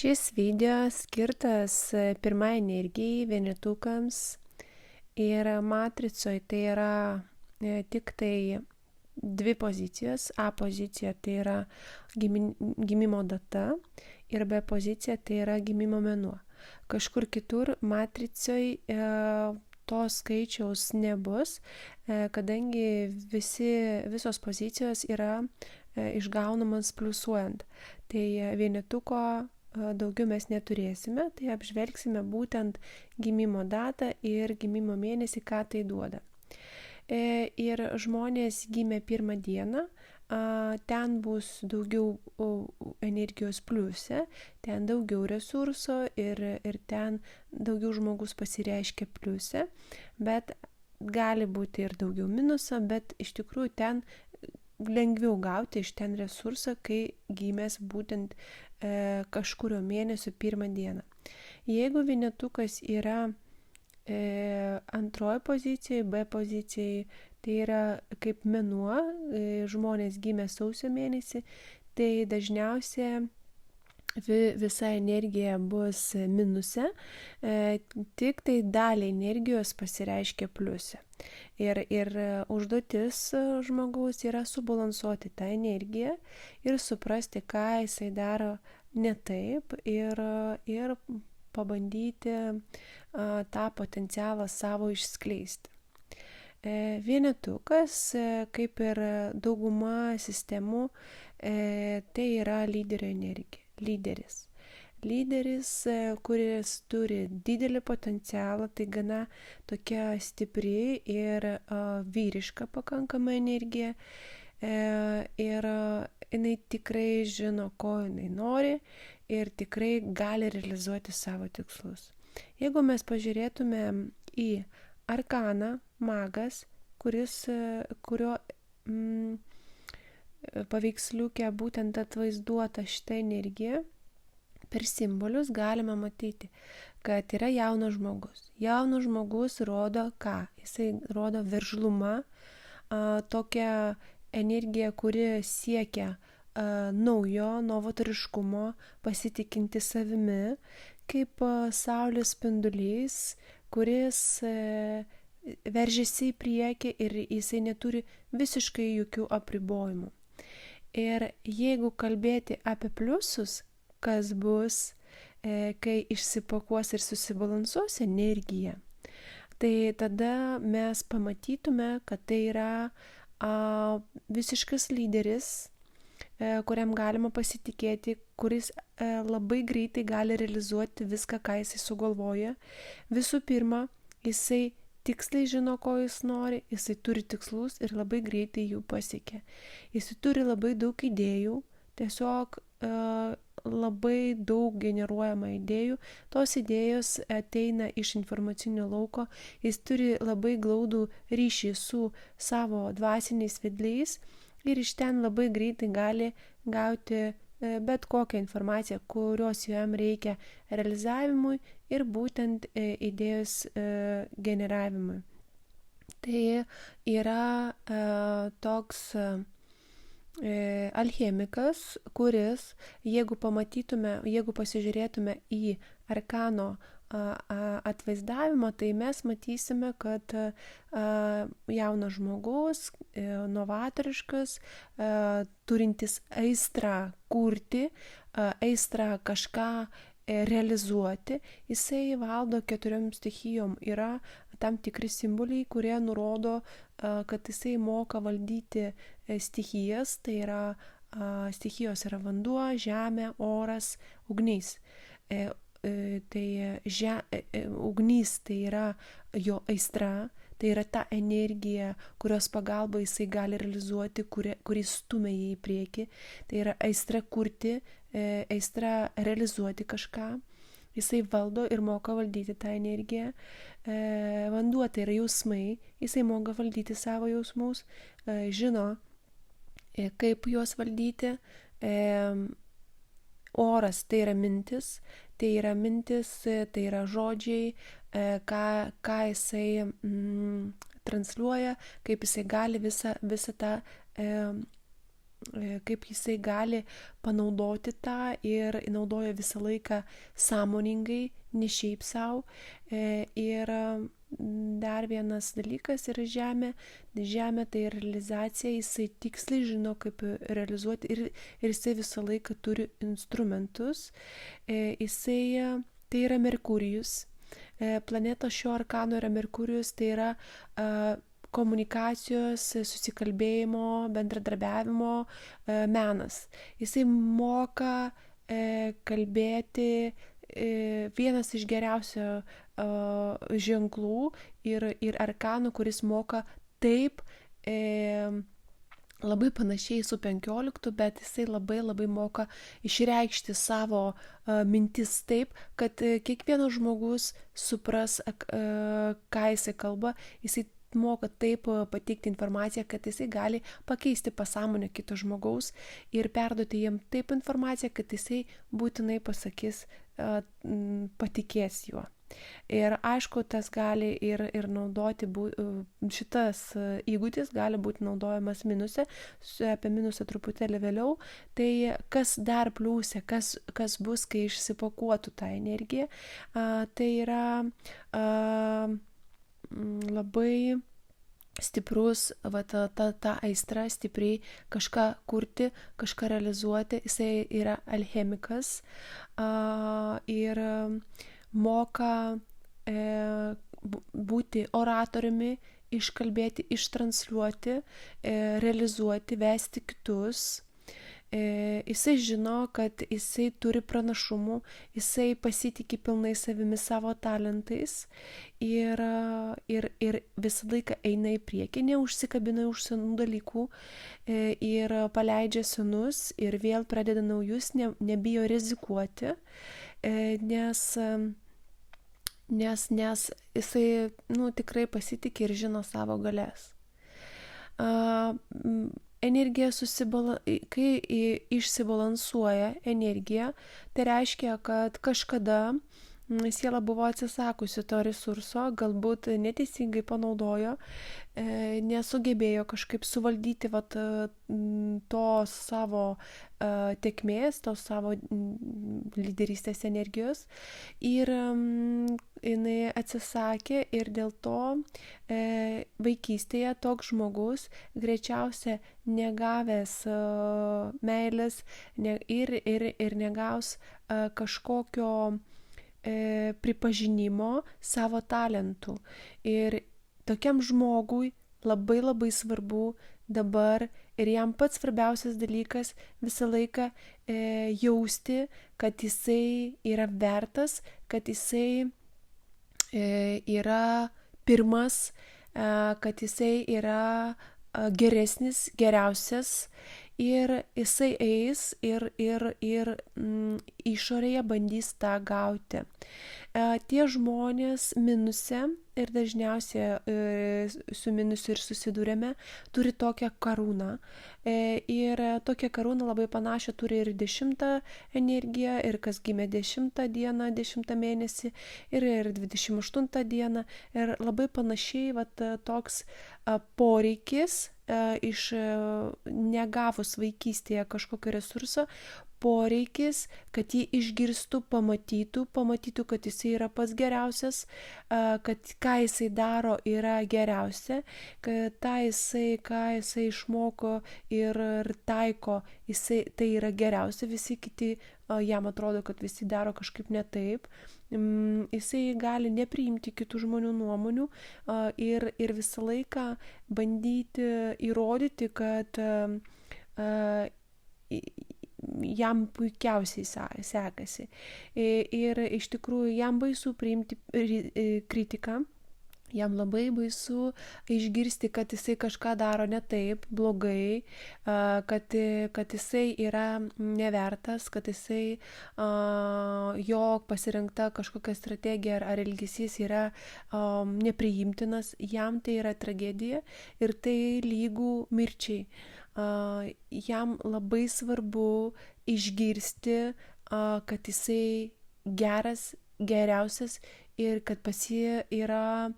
Šis video skirtas pirmai energijai, vienetukams ir matricoje tai yra tik tai dvi pozicijos. A pozicija tai yra gimimo data ir B pozicija tai yra gimimo mėnuo. Kažkur kitur matricoje to skaičiaus nebus, kadangi visos pozicijos yra išgaunamas pliusuojant. Tai vienetuko daugiau mes neturėsime, tai apžvelgsime būtent gimimo datą ir gimimo mėnesį, ką tai duoda. Ir žmonės gimė pirmą dieną, ten bus daugiau energijos pliuse, ten daugiau resurso ir ten daugiau žmogus pasireiškia pliuse, bet gali būti ir daugiau minuso, bet iš tikrųjų ten lengviau gauti iš ten resursą, kai gimęs būtent kažkurio mėnesio pirmą dieną. Jeigu vienetukas yra antroji pozicijai, B pozicijai, tai yra kaip mėnuo, žmonės gimė sausio mėnesį, tai dažniausiai visa energija bus minuse, tik tai dalį energijos pasireiškia pliuse. Ir užduotis žmogaus yra subalansuoti tą energiją ir suprasti, ką jisai daro ne taip ir pabandyti tą potencialą savo išskleisti. Vienetukas, kaip ir dauguma sistemų, tai yra lyderio energija. Lyderis, kuris turi didelį potencialą, tai gana tokia stipri ir vyriška pakankama energija. Ir jinai tikrai žino, ko jinai nori ir tikrai gali realizuoti savo tikslus. Jeigu mes pažiūrėtume į arkaną, magas, kurio paveiksliuke būtent atvaizduota šitą energiją, per simbolius galime matyti, kad yra jaunas žmogus. Jaunas žmogus rodo ką? Jisai rodo veržlumą, tokią energiją, kuri siekia naujo, novatoriškumo, pasitikinti savimi, kaip saulės spindulys, kuris veržiasi į priekį ir jisai neturi visiškai jokių apribojimų. Ir jeigu kalbėti apie pliusus, kas bus, kai išsipakuos ir susibalansuos energija, tai tada mes pamatytume, kad tai yra visiškas lyderis, kuriam galima pasitikėti, kuris labai greitai gali realizuoti viską, ką jisai sugalvoja. Visų pirma, jisai tiksliai žino, ko jis nori, jisai turi tikslus ir labai greitai jų pasiekia. Jisai turi labai daug idėjų, tiesiog labai daug generuojama idėjų, tos idėjos ateina iš informacinio lauko, jis turi labai glaudų ryšį su savo dvasiniais vedliais ir iš ten labai greitai gali gauti bet kokią informaciją, kurios jam reikia realizavimui ir būtent idėjos generavimui. Tai yra toks alchemikas, kuris, jeigu pasižiūrėtume į arkano atvaizdavimą, tai mes matysime, kad jaunas žmogus, novatoriškas, turintis aistrą kurti, aistrą kažką realizuoti, jisai valdo 4 stichijom. Yra tam tikri simboliai, kurie nurodo, kad jisai moka valdyti stichijas, tai yra stichijos yra vanduo, žemė, oras, ugnis. Ugnis tai yra jo aistra, tai yra ta energija, kurios pagalba jisai gali realizuoti, kuris stumia jį į priekį. Tai yra aistra kurti, aistra realizuoti kažką. Jisai valdo ir moka valdyti tą energiją. Vanduo tai yra jausmai, jisai moka valdyti savo jausmus, žino, kaip juos valdyti. Oras tai yra mintis, tai yra žodžiai, ką jisai transliuoja, kaip jisai gali visą tą kaip jisai gali panaudoti tą ir naudoja visą laiką sąmoningai, ne šiaip savo. Ir dar vienas dalykas yra žemė. Žemė tai realizacija, jisai tiksliai žino, kaip realizuoti ir jisai visą laiką turi instrumentus. Tai yra Merkurijus. Planetos šio arkano yra Merkurijus, tai yra komunikacijos, susikalbėjimo, bendradarbiavimo menas. Jisai moka kalbėti, vienas iš geriausių ženklų ir arkanų, kuris moka taip labai panašiai su 15, bet jisai labai moka išreikšti savo mintis taip, kad kiekvienas žmogus supras, ką jisai kalba, jisai moka taip pateikti informaciją, kad jisai gali pakeisti pasąmonę kito žmogaus ir perduoti jam taip informaciją, kad jisai būtinai pasakys, patikės juo. Ir aišku, tas gali ir naudoti, šitas įgūdis gali būti naudojamas minuse, apie minusą truputėlį vėliau. Tai kas dar pliusė, kas bus, kai išsipakuotų tą energiją, tai yra labai stiprus, ta aistra stipriai kažką kurti, kažką realizuoti. Jisai yra alchemikas ir moka būti oratoriumi, iškalbėti, ištransliuoti, realizuoti, vesti kitus. Jisai žino, kad jisai turi pranašumų, jisai pasitikė pilnai savimi, savo talentais ir visą laiką eina į priekį, neužsikabina už senų dalykų ir paleidžia senus ir vėl pradeda naujus, nebijo rizikuoti, nes jisai tikrai pasitikė ir žino savo galės. Energija kai išsibalansuoja energija, tai reiškia, kad kažkada siela buvo atsisakusi to resurso, galbūt neteisingai panaudojo, nesugebėjo kažkaip suvaldyti to savo tėkmės, to savo lyderystės energijos ir jinai atsisakė ir dėl to vaikystėje toks žmogus greičiausia negavęs meilės ir negaus kažkokio pripažinimo savo talentų. Ir tokiam žmogui labai svarbu dabar ir jam pats svarbiausias dalykas visą laiką jausti, kad jisai yra vertas, kad jisai yra pirmas, kad jisai yra geresnis, geriausias ir jisai eis ir išorėje bandys tą gauti. Tie žmonės minuse ir dažniausiai su minusu ir susidūrėme, turi tokią karūną. Ir tokią karūną labai panašią turi ir 10 energiją, ir kas gimė 10 dieną, 10 mėnesį, ir 28 dieną. Ir labai panašiai toks poreikis iš negavus vaikystėje kažkokio resurso, poreikis, kad jį išgirstų, pamatytų, kad jisai yra pats geriausias, kad ką jisai daro yra geriausia, kad ką jisai išmoko ir taiko, tai yra geriausia, visi kiti jam atrodo, kad visi daro kažkaip ne taip. Jisai gali nepriimti kitų žmonių nuomonių ir visą laiką bandyti įrodyti, kad jam puikiausiai sekasi. Ir iš tikrųjų jam baisu priimti kritiką, jam labai baisu išgirsti, kad jisai kažką daro ne taip, blogai, kad jisai yra nevertas, kad jisai jo pasirinkta kažkokia strategija ar elgesys yra nepriimtinas, jam tai yra tragedija ir tai lygų mirčiai. Jam labai svarbu išgirsti, kad jisai geras, geriausias ir kad pas jį yra,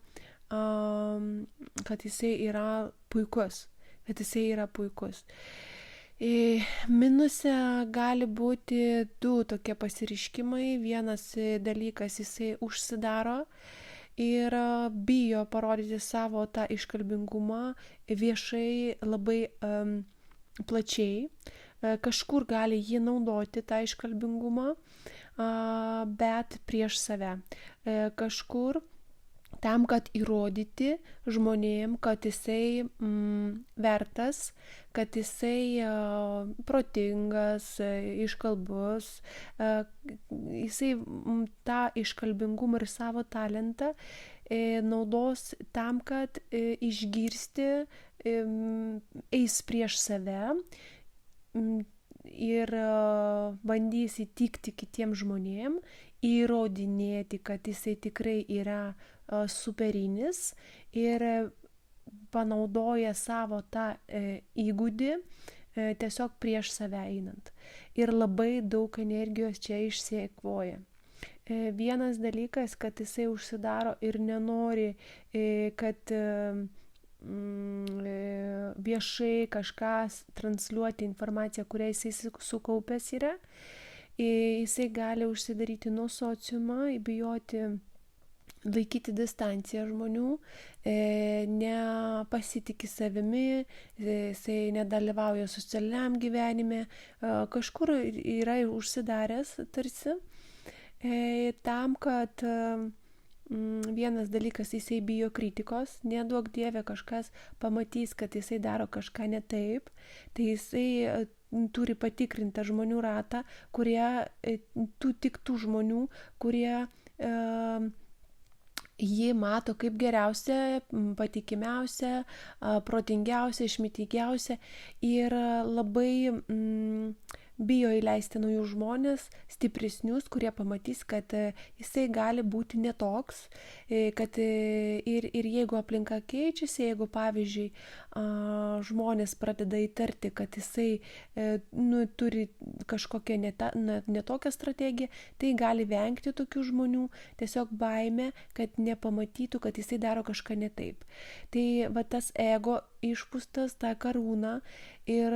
kad jisai yra puikus. Minuse gali būti du tokie pasireiškimai. Vienas dalykas, jisai užsidaro ir bijo parodyti savo tą iškalbingumą viešai labai plačiai. Kažkur gali jį naudoti, tą iškalbingumą, bet prieš save. Kažkur tam, kad įrodyti žmonėm, kad jisai vertas, kad jisai protingas, iškalbus, jisai tą iškalbingumą ir savo talentą naudos tam, kad išgirsti, eis prieš save ir bandys įtikti kitiem žmonėm, įrodinėti, kad jisai tikrai yra superinis ir panaudoja savo tą įgūdį tiesiog prieš save einant. Ir labai daug energijos čia išsieikvoja. Vienas dalykas, kad jisai užsidaro ir nenori, kad viešai kažkas transliuoti informaciją, kurią jisai sukaupęs yra. Jisai gali užsidaryti nuo sociumo, bijoti laikyti distanciją žmonių, nepasitikė savimi, jisai nedalyvauja socialiniam gyvenime, kažkur yra užsidaręs tarsi, tam, kad vienas dalykas, jisai bijo kritikos, neduok Dieve kažkas pamatys, kad jisai daro kažką ne taip, tai jisai turi patikrintą žmonių ratą, tik tų žmonių, kurie jį mato kaip geriausia, patikimiausia, protingiausia, išmintingiausia ir labai bijo įleisti naujus žmonės, stipresnius, kurie pamatys, kad jisai gali būti netoks, kad ir jeigu aplinka keičiasi, jeigu pavyzdžiui žmonės pradeda įtarti, kad jisai turi kažkokią netokią strategiją, tai gali vengti tokių žmonių, tiesiog baimė, kad nepamatytų, kad jisai daro kažką ne taip. Tai va tas ego išpūstas, ta karūna ir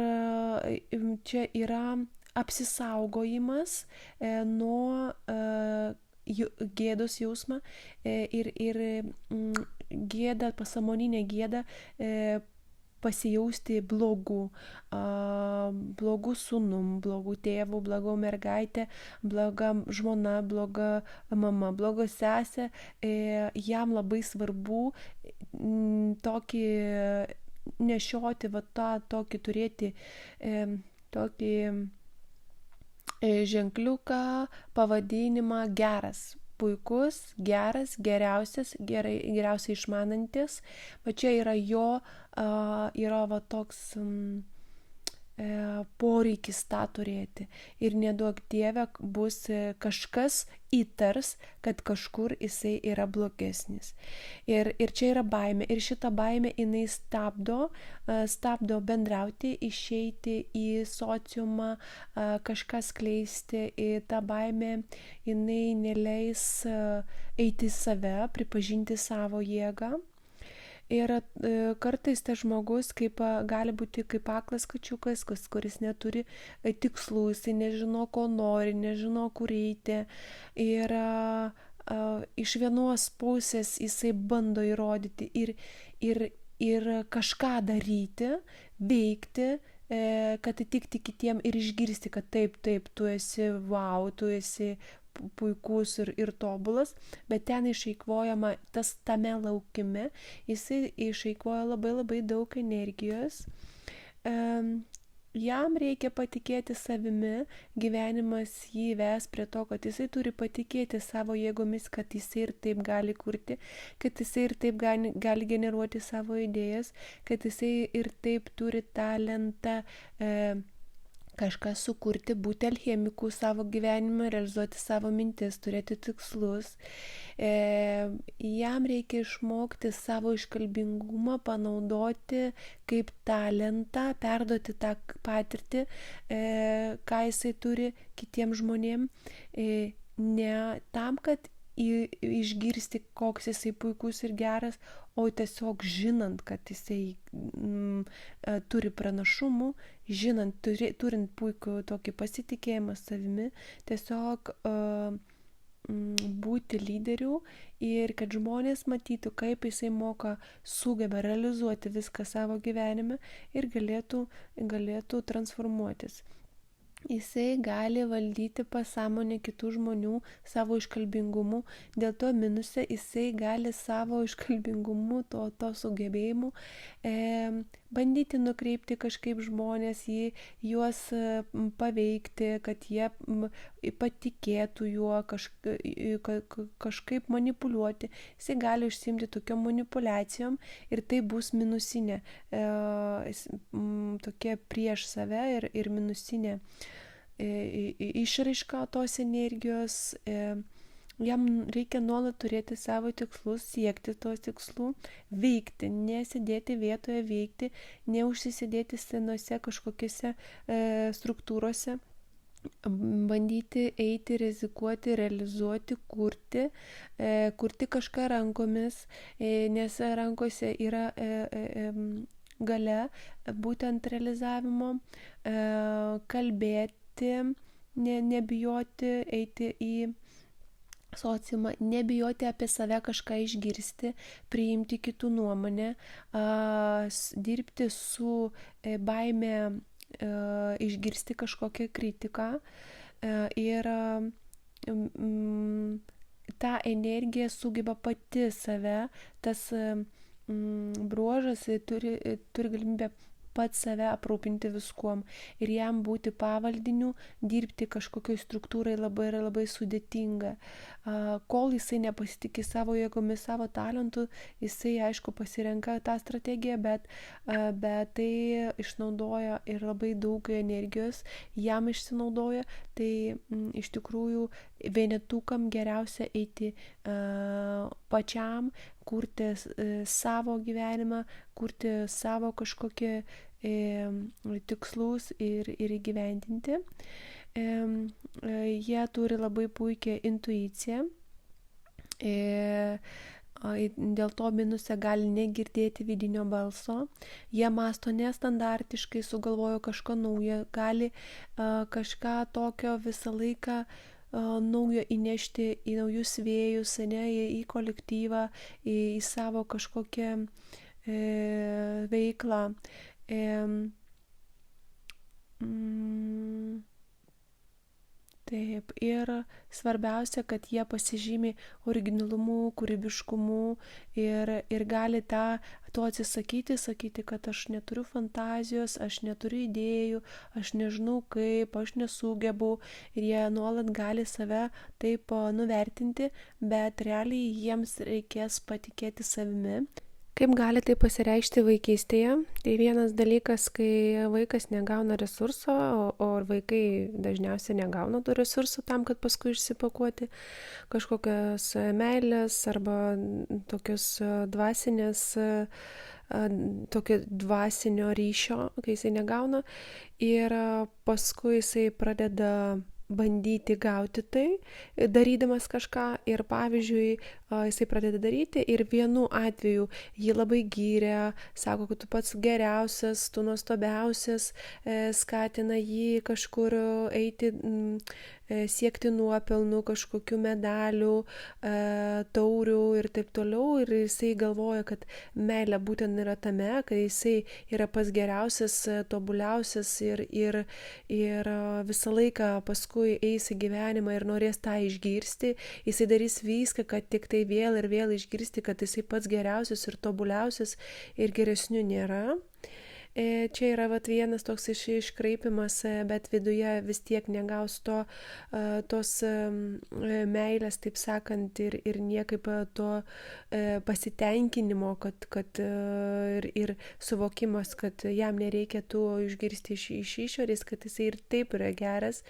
čia yra apsisaugojimas nuo gėdos jausmą ir gėda, pasąmoninė gėda pasijausti blogų sūnum, blogų tėvų, blogų mergaitė, bloga žmona, bloga mama, bloga sesė. Jam labai svarbu tokį nešioti, tokį turėti tokį ženkliuką, pavadinimą geras. Puikus, geras, geriausias, geriausiai išmanantis, bet čia yra jo, yra toks poreikis tą turėti. Ir neduok Dieve bus kažkas įtars, kad kažkur jisai yra blogesnis. Ir čia yra baimė. Ir šita baimė jinai stabdo bendrauti, išeiti į sociumą, kažką skleisti. Ir ta baimė jinai neleis eiti į save, pripažinti savo jėgą. Ir kartais tas žmogus gali būti kaip aklas kačiukas, kuris neturi tikslų, jisai nežino, ko nori, nežino, kur eiti. Ir iš vienos pusės jisai bando įrodyti ir kažką daryti, veikti, kad įtikti kitiem ir išgirsti, kad taip, tu esi wow, tu esi puikus ir tobulas, bet ten išeikvojama tame laukime, jisai išeikvoja labai daug energijos. Jam reikia patikėti savimi, gyvenimas jį ves prie to, kad jisai turi patikėti savo jėgomis, kad jisai ir taip gali kurti, kad jisai ir taip gali generuoti savo idėjas, kad jisai ir taip turi talentą kažką sukurti, būti alchemiku savo gyvenimą, realizuoti savo mintis, turėti tikslus. Jam reikia išmokti savo iškalbingumą, panaudoti kaip talentą, perduoti tą patirtį, ką jisai turi kitiem žmonėm, ne tam, kad išgirsti, koks jisai puikus ir geras, o tiesiog žinant, kad jisai turi pranašumų, turint puikų tokį pasitikėjimą savimi, tiesiog būti lyderiu ir kad žmonės matytų, kaip jisai sugeba realizuoti viską savo gyvenime ir galėtų transformuotis. Jisai gali valdyti pasąmonę kitų žmonių savo iškalbingumu, dėl to minuse jisai gali savo iškalbingumu, to sugebėjimu bandyti nukreipti kažkaip žmonės, juos paveikti, kad jie patikėtų juo, kažkaip manipuliuoti. Jisai gali užsiimti tokiom manipulacijom ir tai bus minusinė, tokia prieš save ir minusinė išraiška tos energijos. Jam reikia nuolat turėti savo tikslus, siekti tos tikslų, veikti, nesėdėti vietoje, veikti, neužsisėdėti senose kažkokiose struktūrose, bandyti eiti, rizikuoti, realizuoti, kurti kažką rankomis, nes rankose yra galia būtent realizavimo, kalbėti, nebijoti eiti į sociumą, nebijoti apie save kažką išgirsti, priimti kitų nuomonę, dirbti su baime išgirsti kažkokią kritiką ir tą energiją sugeba pati save, tas bruožas turi galimybę pats save aprūpinti viskuom ir jam būti pavaldiniu, dirbti kažkokioj struktūrai yra labai sudėtinga. Kol jisai nepasitikė savo jėgomis, savo talentų, jisai aišku pasirenka tą strategiją, bet tai išnaudoja ir labai daug energijos, jam išsinaudoja, tai iš tikrųjų vienetukam geriausia eiti pačiam, kurti savo gyvenimą, kurti savo kažkokie tikslus ir įgyvendinti. Jie turi labai puikią intuiciją. Dėl to minuse gali negirdėti vidinio balso. Jie mąsto nestandartiškai, sugalvojo kažko naujo, gali kažką tokio visą laiką naujo įnešti į naujus vėjus, į kolektyvą, į savo kažkokią veiklą. Taip, ir svarbiausia, kad jie pasižymi originalumu, kūrybiškumu ir gali to atsisakyti, sakyti, kad aš neturiu fantazijos, aš neturiu idėjų, aš nežinau kaip, aš nesugebu ir jie nuolat gali save taip nuvertinti, bet realiai jiems reikės patikėti savimi. Kaip gali tai pasireikšti vaikystėje? Tai vienas dalykas, kai vaikas negauna resurso, o vaikai dažniausiai negauna tų resursų tam, kad paskui išsipakuoti kažkokios meilės arba tokios dvasinės, tokio dvasinio ryšio, kai jisai negauna ir paskui jisai pradeda bandyti gauti tai, darydamas kažką ir pavyzdžiui, jisai pradeda daryti ir vienu atveju jį labai gyrė, sako, kad tu pats geriausias, tu nuostabiausias, skatina jį kažkur eiti, siekti nuopelnų, kažkokių medalių, taurių ir taip toliau ir jisai galvoja, kad meilė būtent yra tame, kad jisai yra pats geriausias, tobuliausias ir visą laiką paskui eis į gyvenimą ir norės tą išgirsti, jisai darys viską, kad tik tai vėl ir vėl išgirsti, kad jisai pats geriausias ir tobuliausias ir geresnių nėra. Čia yra vienas toks iškraipimas, bet viduje vis tiek negaus tos meilės, taip sakant, ir niekaip to pasitenkinimo, kad ir suvokimas, kad jam nereikia tų išgirsti iš išorės, kad jisai ir taip yra geras.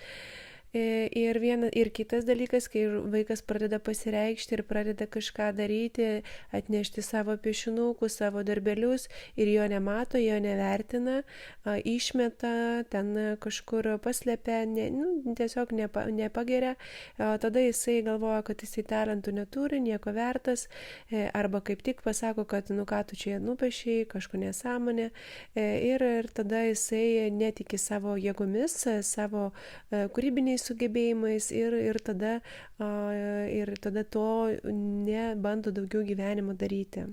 Ir kitas dalykas, kai vaikas pradeda pasireikšti ir pradeda kažką daryti, atnešti savo piešinukų, savo darbelius ir jo nemato, jo nevertina, išmeta, ten kažkur paslepia, tiesiog nepageria, tada jisai galvoja, kad jisai talentų neturi, nieko vertas, arba kaip tik pasako, kad ką tu čia nupiešiai, kažko nesąmonė, ir tada jisai netiki savo jėgomis, savo kūrybiniais sugebėjimais ir tada to nebando daugiau gyvenimo daryti.